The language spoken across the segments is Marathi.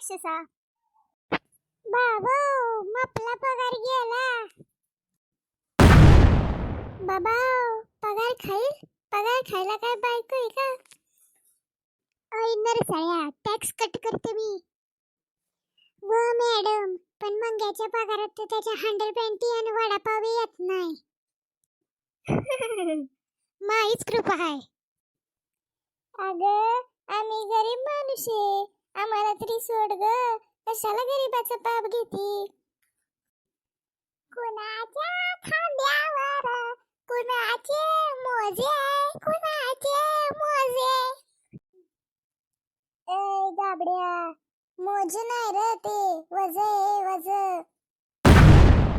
500चा. बाबा आपला पगार गेला. बाबा पगार खायला काय बायको आहे का? आई नरसाळ्या, टॅक्स कट करते मी. व मॅडम, पण मंग्याच्या पगारात तर त्याच्या हँडल पॅन्टी आणि वडापाव येत नाही. माहीच कृपा आहे. अगं आम्ही गरीब माणूस आहे, आम्हाला तरी सोड ग. कशाला गरीबाचा पाप घेती? कुणाच्या खांद्यावर कुणाचे मोजे, कुणाचे मोजे. ए गाबड्या, मोजे नाही रे ते, वजे वज.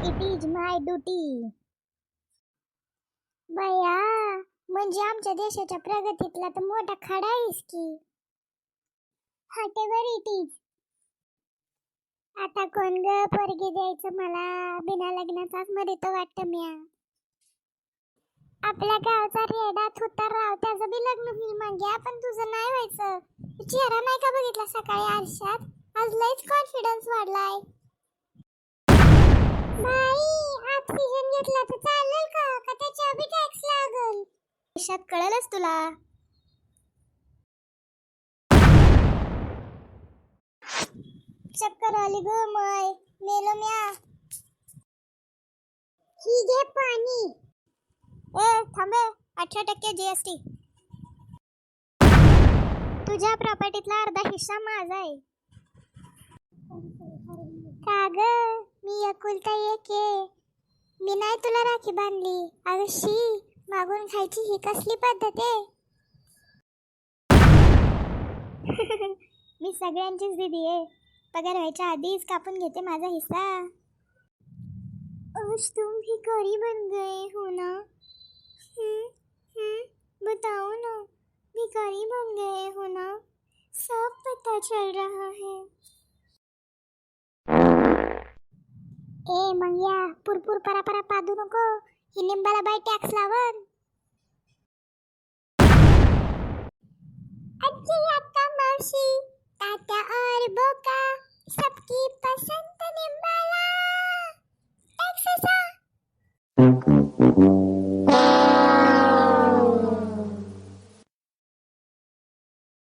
It is my duty. बया, म्हणजे आमच्या देशाच्या प्रगतीतला तर मोठा खडा आहेस की. हॉटेवर इट इज. आता कोण ग पोरगी द्यायचं मला? बिना लग्नाचाच मरितो वाटतं म्या. आपल्या गावचा रेडा थुत्तर राव, त्याचं बी लग्न होईल मागे, पण तुझं नाही व्हायचं. चेहरा नाही का बघितला सकाळी आरशात? आज लयच कॉन्फिडन्स वाढलाय. बाई, ऑक्सिजन घेतला तर चालेल का? का त्याच्या बी टॅक्स लागल? देशात कळलंच तुला. चक्कर आली ग माय, मेलो म्या. ही घे पाणी. ए थांबे, 18% जीएसटी. तुझ्या प्रॉपर्टीतला अर्धा हिस्सा माझा आहे. का ग, मी एकुलता एक आहे. मी नाही तुला राखी बांधली. अगं शी, मागून खायची ही कसली पद्धत आहे? मी सगळ्यांचीच दीदी आहे. पगार व्हायच्या आधीच कापून घेते माझा हिस्सा. आज तुम भिखारी बन गए हो ना? बताओ ना, भिखारी बन गए हो ना? सब पता चल रहा है. ए मंग्या, पुरपुर परा पादू नको. ही निंबाला बाई टॅक्स लावन. आजी, आता मावशी, तात्या और